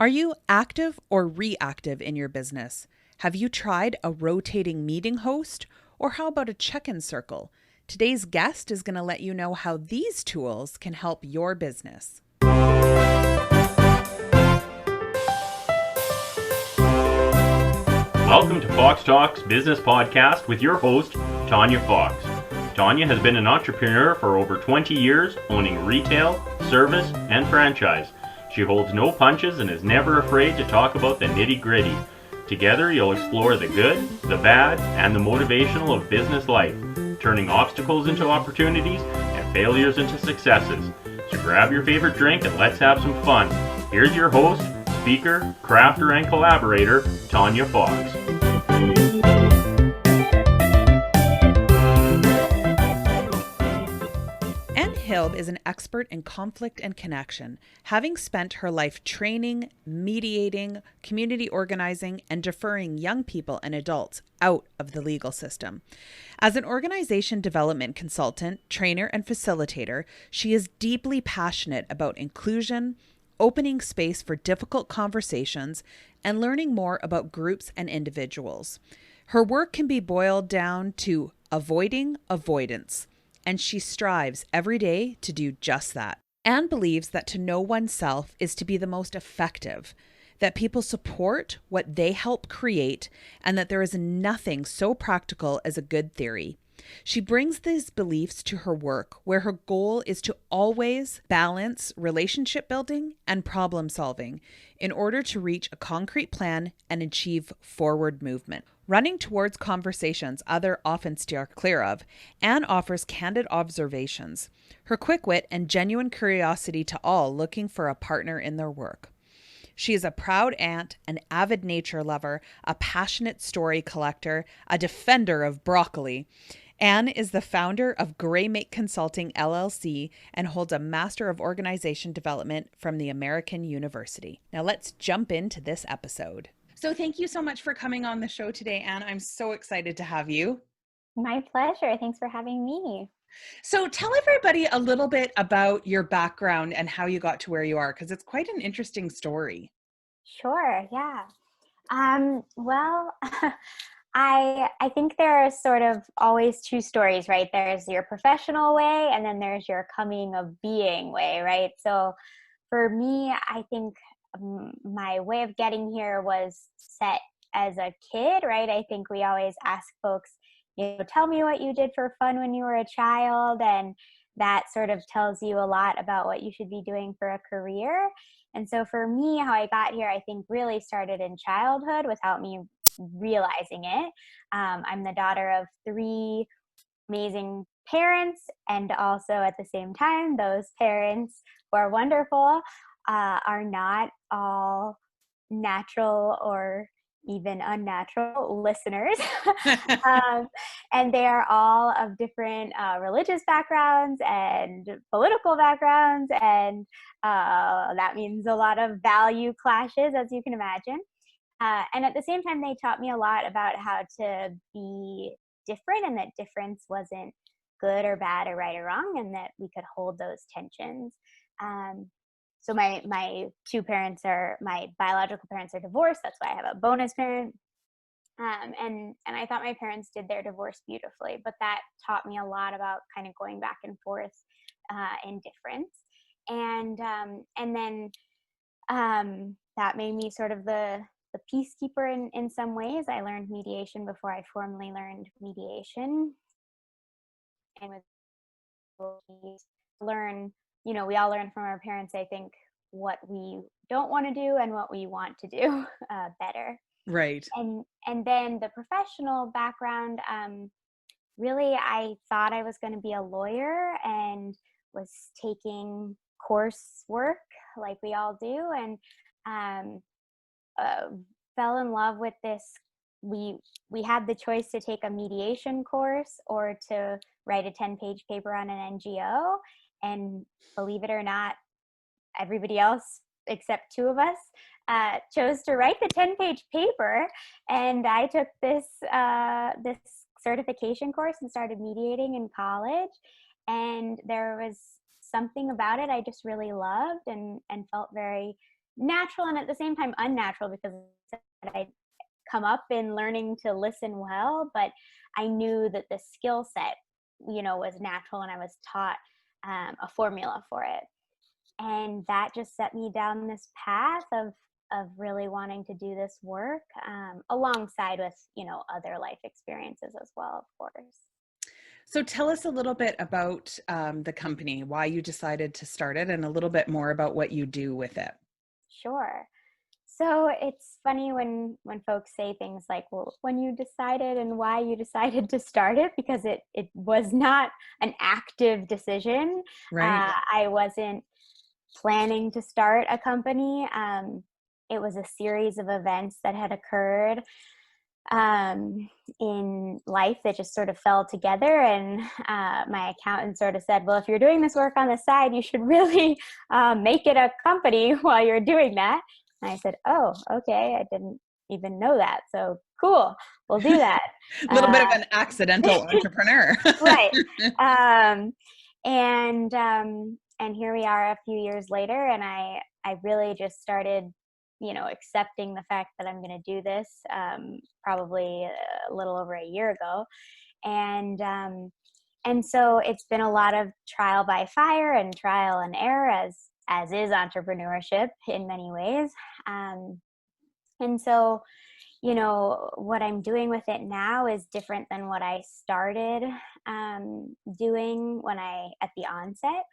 Are you active or reactive in your business? Have you tried a rotating meeting host? Or how about a check in circle? Today's guest is going to let you know how these tools can help your business. Welcome to Fox Talks Business Podcast with your host, Tanya Fox. Tanya has been an entrepreneur for over 20 years, owning retail, service, and franchise. She holds no punches and is never afraid to talk about the nitty-gritty. Together, you'll explore the good, the bad, and the motivational of business life, turning obstacles into opportunities and failures into successes. So grab your favorite drink and let's have some fun. Here's your host, speaker, crafter, and collaborator, Tanya Fox. Hilb is an expert in conflict and connection, having spent her life training, mediating, community organizing, and deferring young people and adults out of the legal system. As an organization development consultant, trainer, and facilitator, she is deeply passionate about inclusion, opening space for difficult conversations, and learning more about groups and individuals. Her work can be boiled down to avoiding avoidance, and she strives every day to do just that. Anne believes that to know oneself is to be the most effective, that people support what they help create, and that there is nothing so practical as a good theory. She brings these beliefs to her work, where her goal is to always balance relationship building and problem solving in order to reach a concrete plan and achieve forward movement. Running towards conversations others often steer clear of, Anne offers candid observations, her quick wit and genuine curiosity to all looking for a partner in their work. She is a proud aunt, an avid nature lover, a passionate story collector, a defender of broccoli. Anne is the founder of Greymake Consulting LLC and holds a Master of Organization Development from the American University. Now let's jump into this episode. So thank you so much for coming on the show today, Anne. I'm so excited to have you. My pleasure. Thanks for having me. So tell everybody a little bit about your background and how you got to where you are, because it's quite an interesting story. Sure. Yeah. Well, I think there are sort of always two stories, right? There's your professional way, and then there's your coming of being way, right? So for me, I think my way of getting here was set as a kid, right? I think we always ask folks, tell me what you did for fun when you were a child, and that sort of tells you a lot about what you should be doing for a career. And so for me, how I got here, I think really started in childhood without me realizing it. I'm the daughter of three amazing parents, and also at the same time, those parents who are wonderful are not all natural or even unnatural listeners. um, and they are all of different religious backgrounds and political backgrounds, and that means a lot of value clashes, as you can imagine. And at the same time, they taught me a lot about how to be different, and that difference wasn't good or bad or right or wrong, and that we could hold those tensions. So my two parents my biological parents are divorced. That's why I have a bonus parent. And I thought my parents did their divorce beautifully, but that taught me a lot about kind of going back and forth in difference. And then that made me sort of the peacekeeper in some ways. I learned mediation before I formally learned mediation. And with learn, we all learn from our parents, I think, what we don't want to do and what we want to do better. Right. And then the professional background, really, I thought I was going to be a lawyer and was taking coursework like we all do, and fell in love with this. We had the choice to take a mediation course or to write a 10-page paper on an NGO, and believe it or not, everybody else except two of us chose to write the 10-page paper, and I took this certification course and started mediating in college. And there was something about it I just really loved and felt very natural and at the same time unnatural, because I come up in learning to listen well, but I knew that the skill set, was natural, and I was taught a formula for it. And that just set me down this path of really wanting to do this work, alongside with, other life experiences as well, of course. So tell us a little bit about the company, why you decided to start it, and a little bit more about what you do with it. Sure. So it's funny when folks say things like, well, when you decided and why you decided to start it, because it was not an active decision. Right. I wasn't planning to start a company. It was a series of events that had occurred in life that just sort of fell together. And my accountant sort of said, well, if you're doing this work on the side, you should really make it a company while you're doing that. And I said, oh, okay. I didn't even know that. So cool. We'll do that. A little bit of an accidental entrepreneur. Right. And here we are a few years later, and I really just started, accepting the fact that I'm going to do this, probably a little over a year ago. And so it's been a lot of trial by fire and trial and error, as is entrepreneurship in many ways. And so, what I'm doing with it now is different than what I started doing at the onset.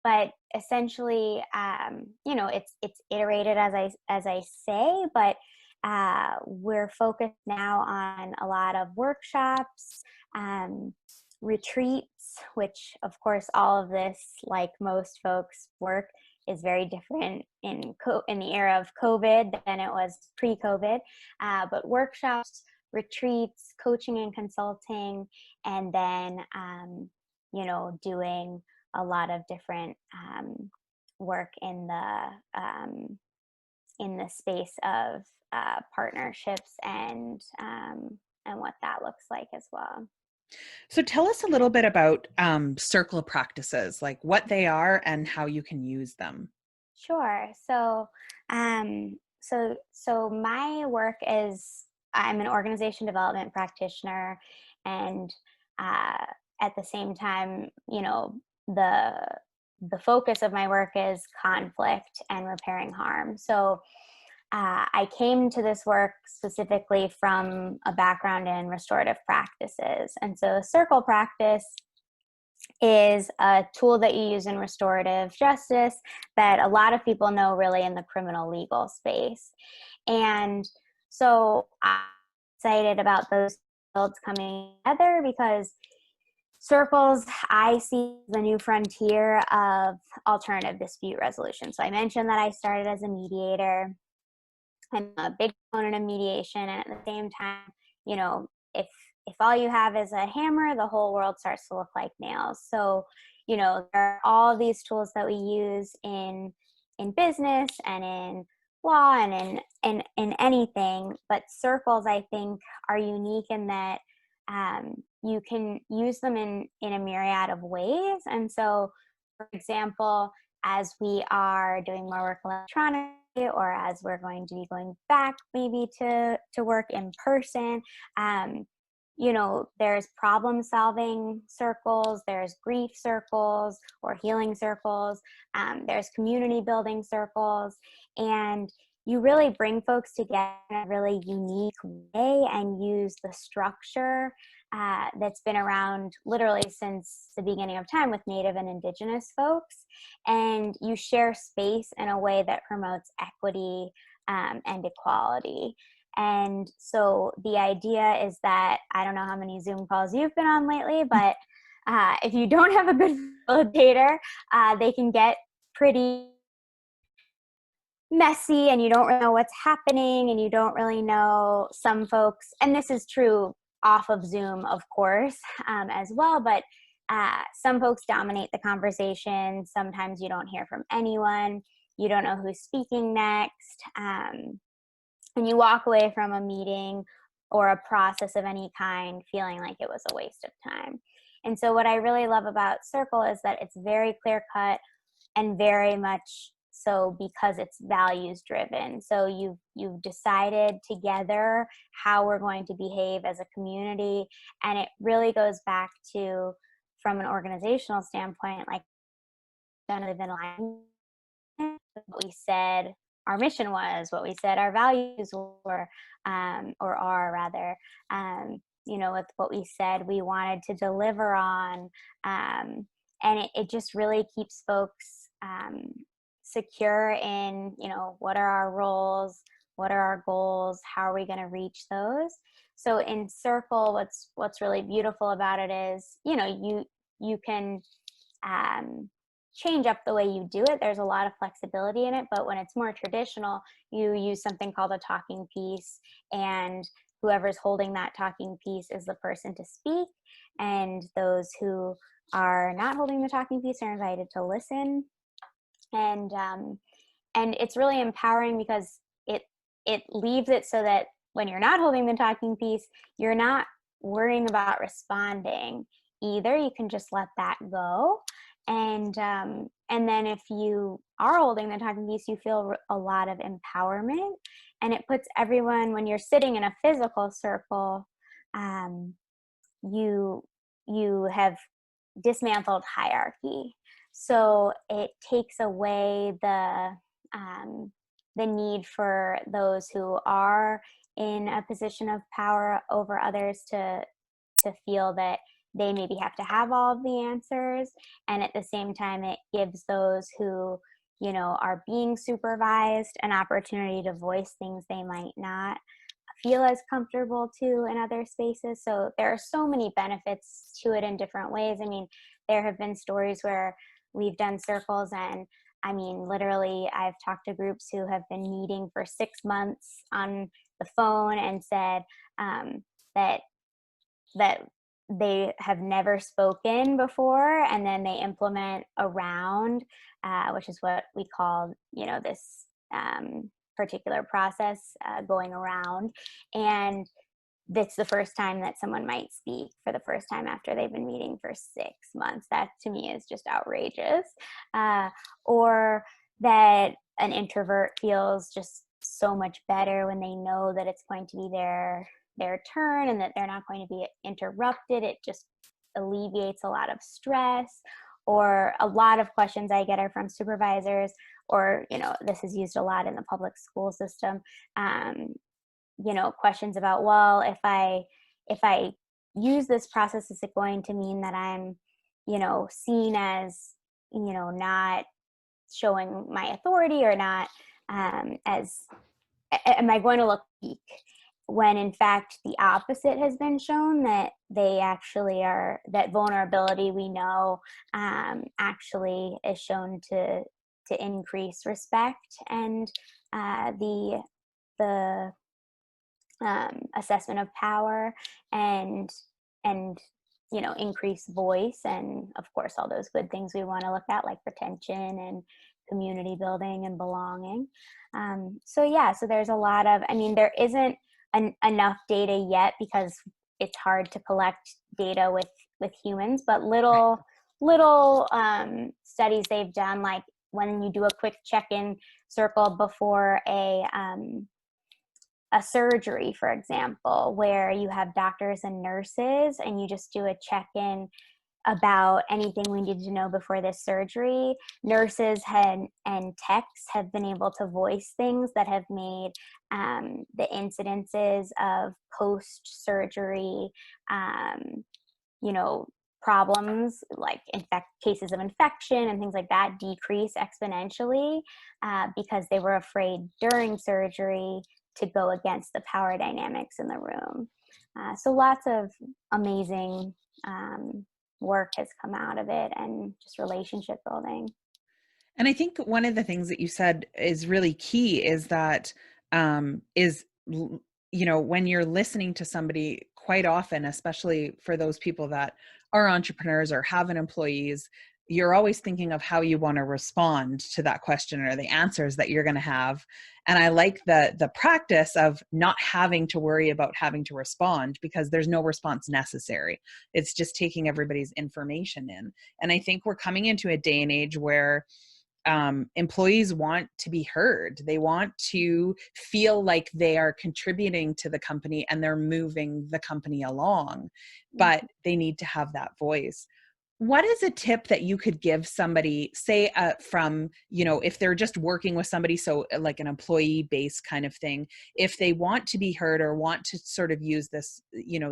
But essentially, it's iterated as I say, but we're focused now on a lot of workshops, retreats, which of course all of this, like most folks' work, is very different in the era of COVID than it was pre-COVID. But workshops, retreats, coaching and consulting, and then doing a lot of different work in the space of partnerships and what that looks like as well. So tell us a little bit about circle practices, like what they are and how you can use them. Sure. So my work is, I'm an organization development practitioner, and at the same time, the focus of my work is conflict and repairing harm. So I came to this work specifically from a background in restorative practices. And so a circle practice is a tool that you use in restorative justice that a lot of people know really in the criminal legal space. And so I'm excited about those fields coming together, because circles, I see the new frontier of alternative dispute resolution. So I mentioned that I started as a mediator. I'm a big proponent of mediation, and at the same time, if all you have is a hammer, the whole world starts to look like nails. So, there are all these tools that we use in business and in law and in anything, but circles, I think, are unique in that you can use them in a myriad of ways. And so, for example, as we are doing more work electronically, or as we're going to be going back maybe to work in person, there's problem solving circles, there's grief circles or healing circles, there's community building circles, and you really bring folks together in a really unique way and use the structure that's been around literally since the beginning of time with Native and Indigenous folks. And you share space in a way that promotes equity and equality. And so the idea is that, I don't know how many Zoom calls you've been on lately, but if you don't have a good facilitator, they can get pretty messy, and you don't really know what's happening, and you don't really know, some folks, and this is true off of Zoom, of course, as well, but some folks dominate the conversation. Sometimes you don't hear from anyone. You don't know who's speaking next. And you walk away from a meeting or a process of any kind feeling like it was a waste of time. And so what I really love about Circle is that it's very clear cut and very much So because it's values driven, so you've decided together how we're going to behave as a community, and it really goes back to, from an organizational standpoint, like kind of in line with what we said our mission was, what we said our values were, or are rather, with what we said we wanted to deliver on. And it just really keeps folks secure in, what are our roles, what are our goals, how are we going to reach those. So in Circle, what's really beautiful about it is, you can change up the way you do it. There's a lot of flexibility in it, but when it's more traditional, you use something called a talking piece, and whoever's holding that talking piece is the person to speak, and those who are not holding the talking piece are invited to listen. And it's really empowering because it leaves it so that when you're not holding the talking piece, you're not worrying about responding either. You can just let that go. And then if you are holding the talking piece, you feel a lot of empowerment, and it puts everyone, when you're sitting in a physical circle, you have dismantled hierarchy. So it takes away the need for those who are in a position of power over others to feel that they maybe have to have all of the answers. And at the same time, it gives those who, are being supervised an opportunity to voice things they might not feel as comfortable to in other spaces. So there are so many benefits to it in different ways. I mean, there have been stories where we've done circles, and I mean, literally, I've talked to groups who have been meeting for 6 months on the phone and said that they have never spoken before, and then they implement a round, which is what we call, this particular process, going around. And that's the first time that someone might speak for the first time after they've been meeting for 6 months. That to me is just outrageous. Or that an introvert feels just so much better when they know that it's going to be their turn and that they're not going to be interrupted. It just alleviates a lot of stress. Or a lot of questions I get are from supervisors, or, this is used a lot in the public school system, questions about, well, if I use this process, is it going to mean that I'm, seen as, not showing my authority, or not am I going to look weak? When in fact the opposite has been shown, that they actually are, that vulnerability, we know, actually is shown to increase respect and the assessment of power, and increase voice, and of course all those good things we want to look at, like retention and community building and belonging. So there's a lot of, there isn't enough data yet, because it's hard to collect data with humans, but little studies they've done, like when you do a quick check-in circle before a surgery, for example, where you have doctors and nurses, and you just do a check-in about anything we needed to know before this surgery. Nurses and techs have been able to voice things that have made the incidences of post-surgery, problems like cases of infection and things like that decrease exponentially, because they were afraid during surgery to go against the power dynamics in the room. So lots of amazing work has come out of it, and just relationship building. And I think one of the things that you said is really key is that when you're listening to somebody, quite often, especially for those people that are entrepreneurs or have an employees, you're always thinking of how you want to respond to that question or the answers that you're going to have. And I like the practice of not having to worry about having to respond, because there's no response necessary. It's just taking everybody's information in. And I think we're coming into a day and age where employees want to be heard. They want to feel like they are contributing to the company and they're moving the company along, but they need to have that voice. What is a tip that you could give somebody, say, from, if they're just working with somebody, so like an employee based kind of thing, if they want to be heard or want to sort of use this,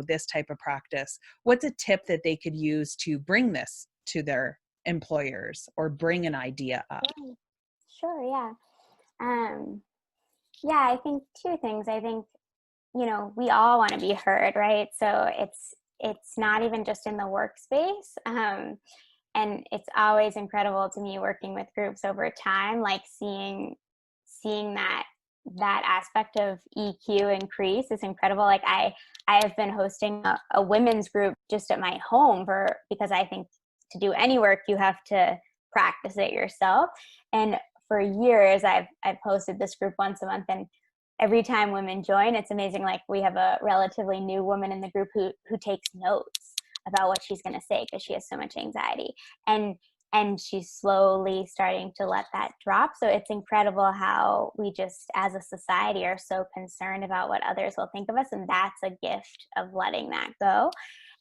this type of practice, what's a tip that they could use to bring this to their employers or bring an idea up? Sure, yeah. Yeah, I think two things. I think, we all want to be heard, right? So it's not even just in the workspace. And it's always incredible to me working with groups over time, like seeing that aspect of EQ increase is incredible. Like I have been hosting a women's group just at my home because I think to do any work, you have to practice it yourself. And for years, I've hosted this group once a month, and every time women join, it's amazing. Like we have a relatively new woman in the group who takes notes about what she's going to say because she has so much anxiety, and she's slowly starting to let that drop. So it's incredible how we just, as a society, are so concerned about what others will think of us, and that's a gift of letting that go.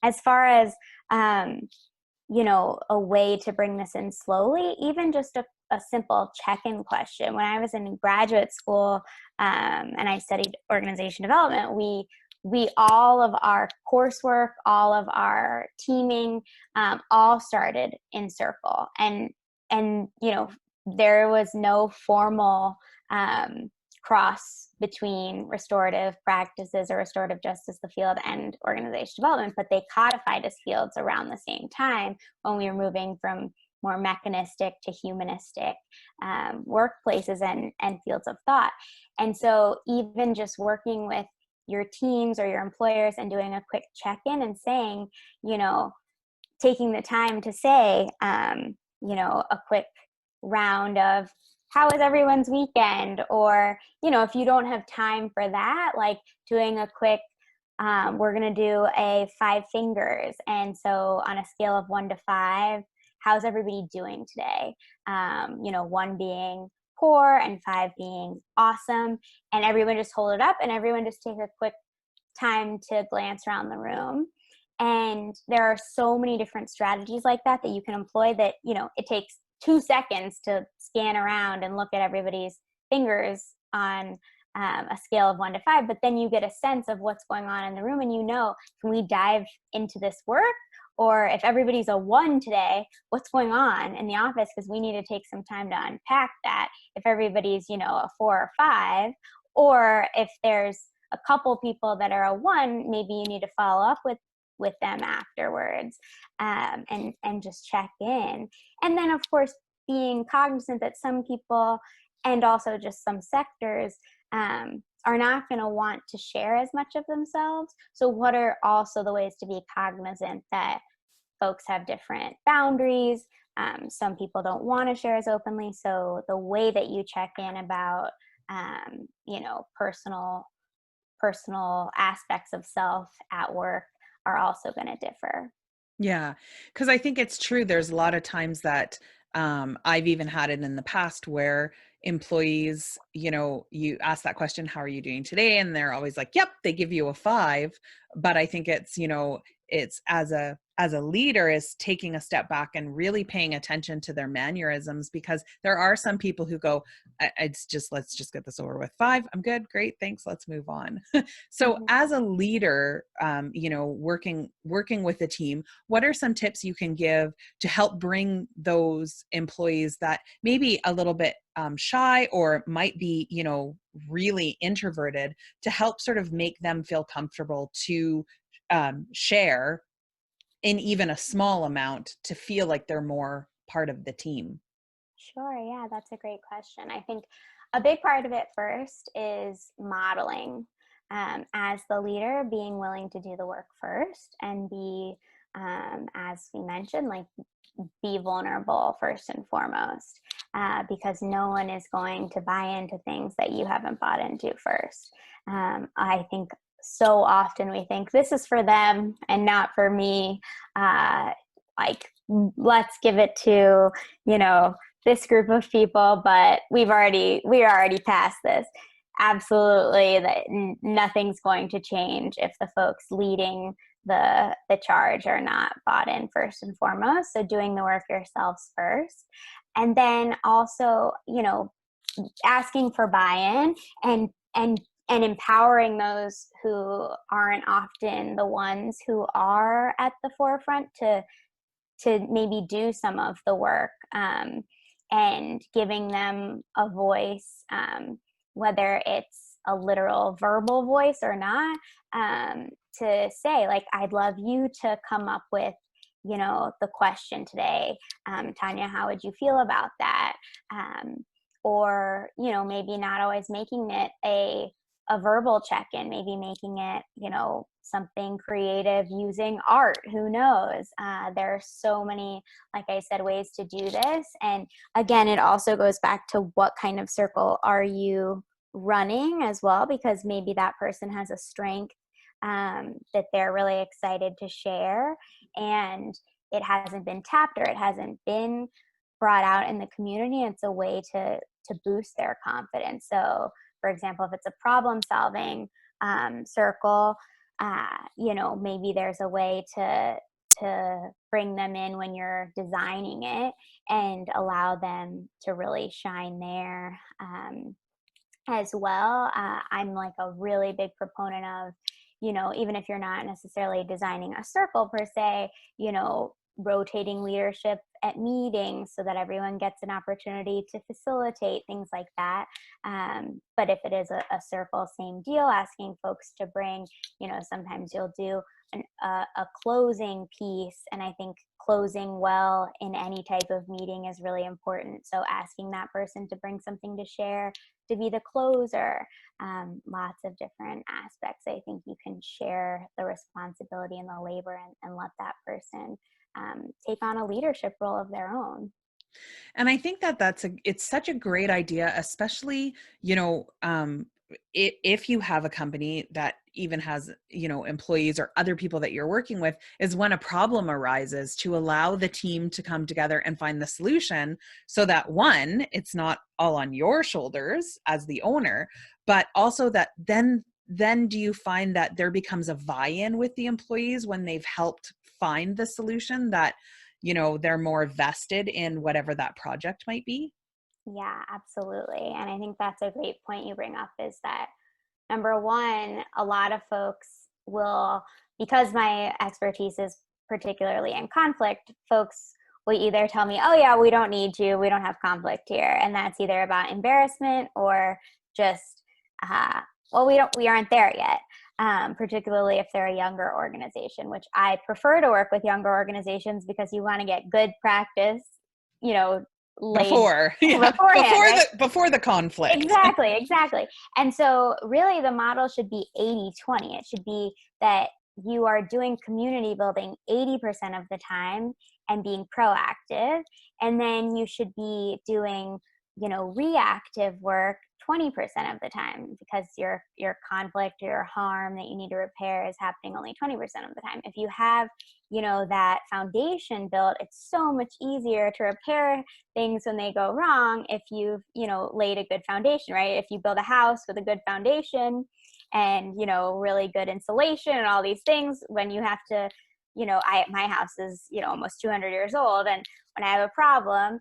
As far as a way to bring this in slowly, even just a simple check-in question. When I was in graduate school and I studied organization development, we all of our coursework, all of our teaming, all started in circle, and there was no formal cross between restorative practices or restorative justice, the field, and organization development, but they codified as fields around the same time when we were moving from more mechanistic to humanistic workplaces and fields of thought. And so even just working with your teams or your employers and doing a quick check-in and saying, taking the time to say, a quick round of, how was everyone's weekend? Or, if you don't have time for that, like doing a quick, we're going to do a 5 fingers. And so on a scale of 1 to 5, how's everybody doing today? 1 being poor and 5 being awesome. And everyone just hold it up and everyone just take a quick time to glance around the room. And there are so many different strategies like that you can employ that, it takes 2 seconds to scan around and look at everybody's fingers on a scale of 1 to 5, but then you get a sense of what's going on in the room, and can we dive into this work? Or if everybody's a 1 today, what's going on in the office? Because we need to take some time to unpack that. If everybody's, a 4 or 5, or if there's a couple people that are a 1, maybe you need to follow up with them afterwards, and just check in. And then, of course, being cognizant that some people and also just some sectors are not going to want to share as much of themselves. So what are also the ways to be cognizant that folks have different boundaries? Some people don't want to share as openly. So the way that you check in about, personal aspects of self at work are also going to differ. Yeah, because I think it's true. There's a lot of times that I've even had it in the past where employees, you ask that question, how are you doing today? And they're always like, yep, they give you a 5. But I think it's, it's as a leader is taking a step back and really paying attention to their mannerisms, because there are some people who go, let's just get this over with. 5, I'm good, great, thanks, let's move on. So as a leader, working with a team, what are some tips you can give to help bring those employees that maybe a little bit shy or might be, really introverted, to help sort of make them feel comfortable to share in even a small amount, to feel like they're more part of the team? Sure. Yeah, that's a great question. I think a big part of it first is modeling. As the leader, being willing to do the work first and be, as we mentioned, like be vulnerable first and foremost, because no one is going to buy into things that you haven't bought into first. I think so often we think this is for them and not for me. Like, let's give it to, this group of people, but we are already past this. Absolutely, that nothing's going to change if the folks leading the charge are not bought in first and foremost. So doing the work yourselves first, and then also, asking for buy-in and empowering those who aren't often the ones who are at the forefront to maybe do some of the work, and giving them a voice, whether it's a literal verbal voice or not, to say, like, I'd love you to come up with, the question today. Tanya, how would you feel about that? Or, maybe not always making it a verbal check-in, maybe making it, something creative using art. Who knows? There are so many, like I said, ways to do this. And again, it also goes back to what kind of circle are you running as well, because maybe that person has a strength that they're really excited to share, and it hasn't been tapped or it hasn't been brought out in the community. It's a way to boost their confidence. So, for example, if it's a problem solving circle, maybe there's a way to bring them in when you're designing it and allow them to really shine there as well. I'm like a really big proponent of, even if you're not necessarily designing a circle per se, rotating leadership at meetings so that everyone gets an opportunity to facilitate things like that. But if it is a circle, same deal, asking folks to bring, sometimes you'll do a closing piece. And I think closing well in any type of meeting is really important. So asking that person to bring something to share, to be the closer, lots of different aspects. I think you can share the responsibility and the labor and let that person take on a leadership role of their own. And I think that it's such a great idea, especially, if you have a company that even has, employees or other people that you're working with, is when a problem arises, to allow the team to come together and find the solution, so that, one, it's not all on your shoulders as the owner, but also that then do you find that there becomes a buy-in with the employees when they've helped find the solution, that they're more vested in whatever that project might be? Yeah, absolutely. And I think that's a great point you bring up, is that, number one, a lot of folks will, because my expertise is particularly in conflict, folks will either tell me, oh yeah, we don't need you, we don't have conflict here. And that's either about embarrassment or just, well, we aren't there yet. Particularly if they're a younger organization, which I prefer to work with younger organizations, because you want to get good practice, laid beforehand, right? Before the conflict. Exactly. And so really the model should be 80-20. It should be that you are doing community building 80% of the time and being proactive. And then you should be doing, reactive work 20% of the time, because your conflict, your harm that you need to repair is happening only 20% of the time. If you have, that foundation built, it's so much easier to repair things when they go wrong if you've, laid a good foundation, right? If you build a house with a good foundation and, really good insulation and all these things, when you have to, my house is, almost 200 years old. And when I have a problem,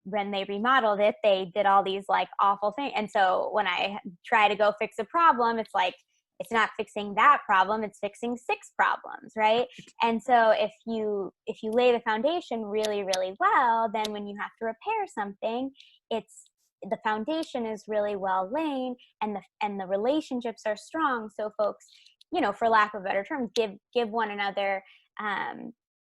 when they remodeled it, they did all these like awful things. And so when I try to go fix a problem, it's like, it's not fixing that problem, it's fixing 6 problems, right? And so if you lay the foundation really, really well, then when you have to repair something, the foundation is really well laid, and the relationships are strong. So folks, for lack of better terms, give one another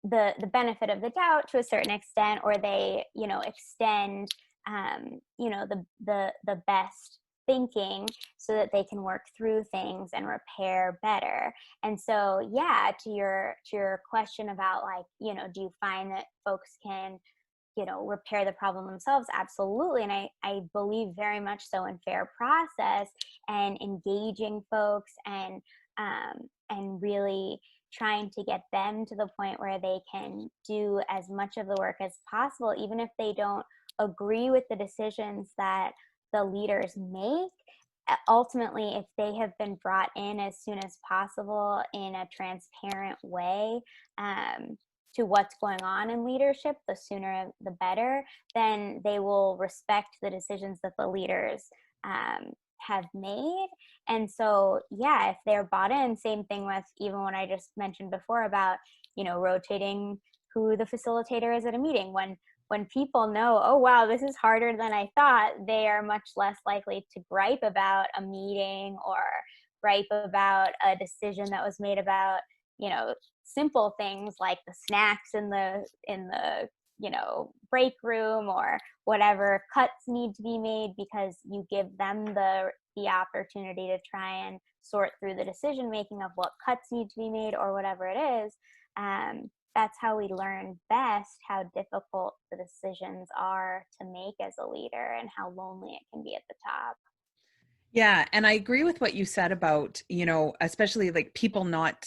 the benefit of the doubt to a certain extent, or they, extend, the best thinking so that they can work through things and repair better. And so, yeah, to your question about, like, do you find that folks can, repair the problem themselves? Absolutely. And I believe very much so in fair process and engaging folks and really trying to get them to the point where they can do as much of the work as possible, even if they don't agree with the decisions that the leaders make. Ultimately, if they have been brought in as soon as possible in a transparent way, to what's going on in leadership, the sooner the better, then they will respect the decisions that the leaders have made. And so, yeah, if they're bought in, same thing with even what I just mentioned before about, rotating who the facilitator is at a meeting. When people know, oh, wow, this is harder than I thought, they are much less likely to gripe about a meeting or gripe about a decision that was made about, simple things like the snacks in the break room or whatever cuts need to be made, because you give them the opportunity to try and sort through the decision making of what cuts need to be made or whatever it is. That's how we learn best how difficult the decisions are to make as a leader and how lonely it can be at the top. Yeah. And I agree with what you said about, especially like people not,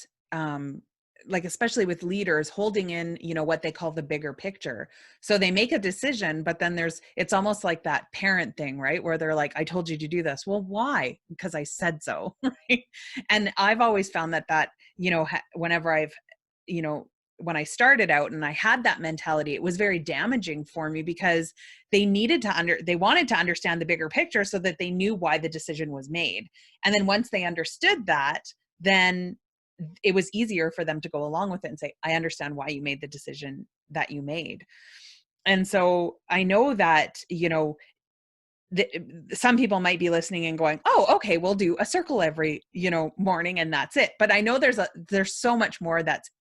like, especially with leaders holding in, what they call the bigger picture. So they make a decision, but then it's almost like that parent thing, right? Where they're like, I told you to do this. Well, why? Because I said so. Right. And I've always found that, whenever you know, when I started out and I had that mentality, it was very damaging for me because they wanted to understand the bigger picture so that they knew why the decision was made. And then once they understood that, then it was easier for them to go along with it and say, I understand why you made the decision that you made. And so I know that, some people might be listening and going, oh, okay, we'll do a circle every, morning and that's it. But I know there's so much more that's,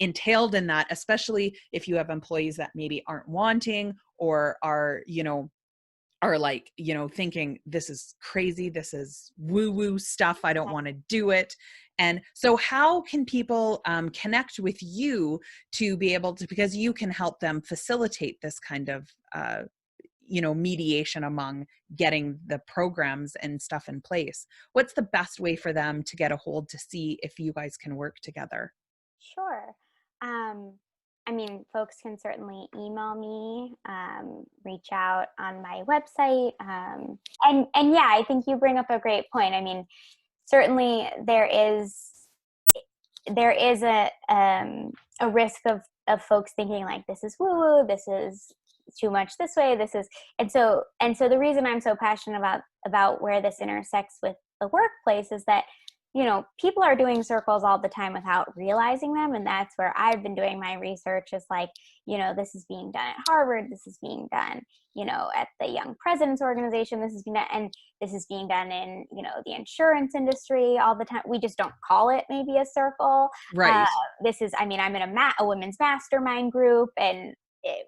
entailed in that, especially if you have employees that maybe aren't wanting or are like, thinking this is crazy, this is woo-woo stuff, I don't want to do it. And so how can people connect with you to be able to, because you can help them facilitate this kind of mediation among getting the programs and stuff in place? What's the best way for them to get a hold to see if you guys can work together? Sure. Folks can certainly email me, reach out on my website. And yeah, I think you bring up a great point. Certainly there is a risk of folks thinking like, this is woo woo, this is too much this way, this is, and so the reason I'm so passionate about where this intersects with the workplace is that people are doing circles all the time without realizing them. And that's where I've been doing my research, is like, this is being done at Harvard, this is being done, at the Young Presidents Organization, this is being done, and this is being done in, the insurance industry all the time. We just don't call it maybe a circle. Right. I'm in a women's mastermind group, and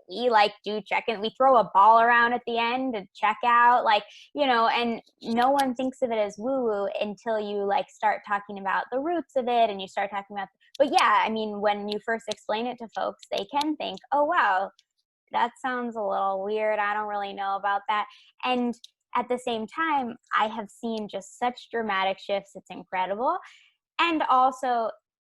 we like do check-in, we throw a ball around at the end to check out, like, and no one thinks of it as woo-woo until you like start talking about the roots of it and you start talking about, but yeah, when you first explain it to folks, they can think, oh wow, that sounds a little weird, I don't really know about that. And at the same time, I have seen just such dramatic shifts, it's incredible. And also,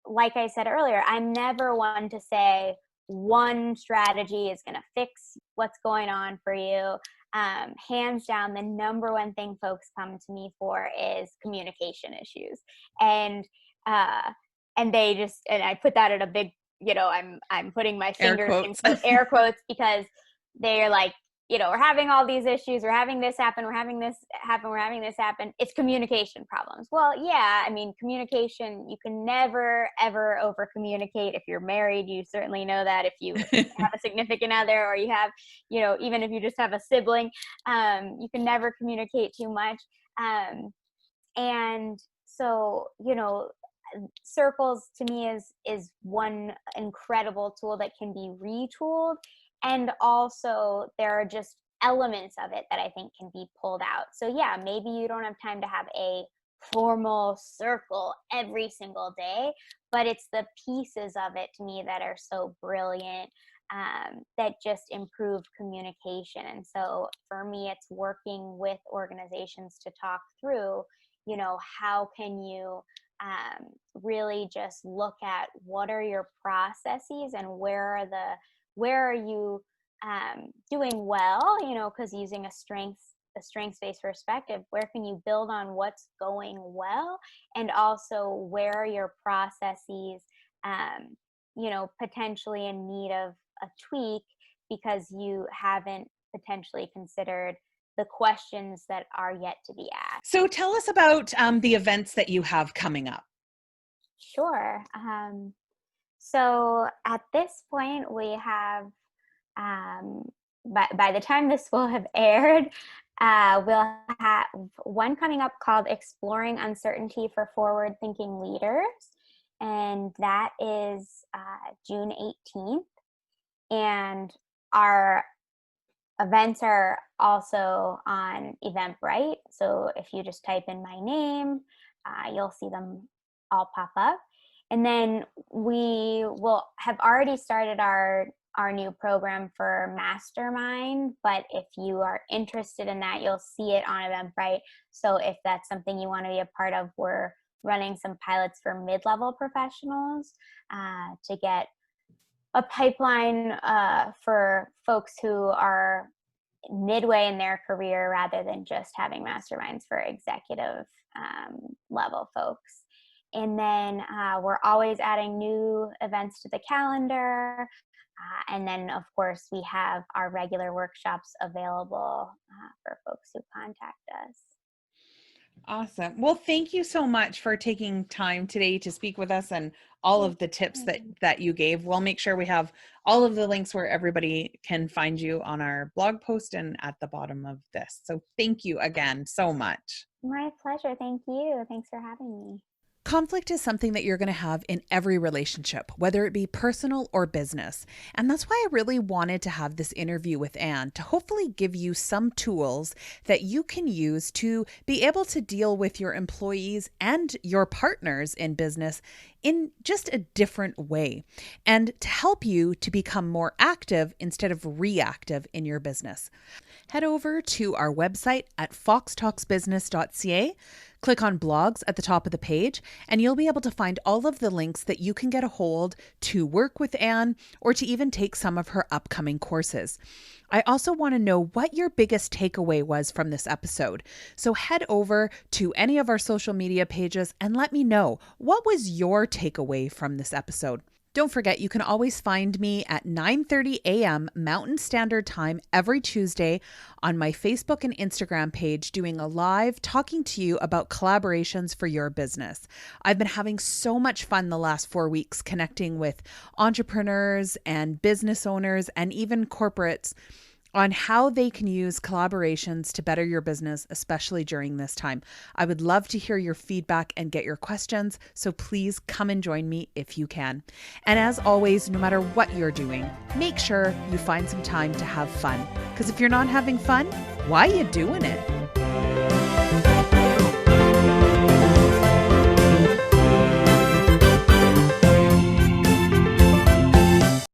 like I said earlier, I'm never one to say one strategy is going to fix what's going on for you. Hands down, the number one thing folks come to me for is communication issues. And I put that in a big, I'm putting my fingers in air quotes, because they're like, we're having all these issues, we're having this happen, we're having this happen, we're having this happen. It's communication problems. Well, yeah, communication, you can never, ever over communicate. If you're married, you certainly know that. If you have a significant other, or you have, even if you just have a sibling, you can never communicate too much. And so, circles to me is one incredible tool that can be retooled. And also there are just elements of it that I think can be pulled out. So yeah, maybe you don't have time to have a formal circle every single day, but it's the pieces of it to me that are so brilliant, that just improve communication. And so for me, it's working with organizations to talk through, how can you really just look at what are your processes and where are you doing well, because using a strengths-based perspective, where can you build on what's going well, and also where are your processes potentially in need of a tweak because you haven't potentially considered the questions that are yet to be asked. So tell us about the events that you have coming up. Sure. So at this point, we have, by the time this will have aired, we'll have one coming up called Exploring Uncertainty for Forward-Thinking Leaders. And that is June 18th. And our events are also on Eventbrite. So if you just type in my name, you'll see them all pop up. And then we will have already started our new program for Mastermind. But if you are interested in that, you'll see it on Eventbrite. So if that's something you want to be a part of, we're running some pilots for mid-level professionals to get a pipeline for folks who are midway in their career rather than just having masterminds for executive level folks. And then we're always adding new events to the calendar. And then, of course, we have our regular workshops available for folks who contact us. Awesome. Well, thank you so much for taking time today to speak with us and all of the tips that you gave. We'll make sure we have all of the links where everybody can find you on our blog post and at the bottom of this. So thank you again so much. My pleasure. Thank you. Thanks for having me. Conflict is something that you're going to have in every relationship, whether it be personal or business. And that's why I really wanted to have this interview with Anne to hopefully give you some tools that you can use to be able to deal with your employees and your partners in business in just a different way, and to help you to become more active instead of reactive in your business. Head over to our website at foxtalksbusiness.ca. Click on blogs at the top of the page, and you'll be able to find all of the links that you can get a hold to work with Anne or to even take some of her upcoming courses. I also want to know what your biggest takeaway was from this episode. So head over to any of our social media pages and let me know, what was your takeaway from this episode? Don't forget, you can always find me at 9:30 a.m. Mountain Standard Time every Tuesday on my Facebook and Instagram page, doing a live talking to you about collaborations for your business. I've been having so much fun the last 4 weeks connecting with entrepreneurs and business owners and even corporates on how they can use collaborations to better your business, especially during this time. I would love to hear your feedback and get your questions, so please come and join me if you can. And as always, no matter what you're doing, make sure you find some time to have fun. Because if you're not having fun, why are you doing it?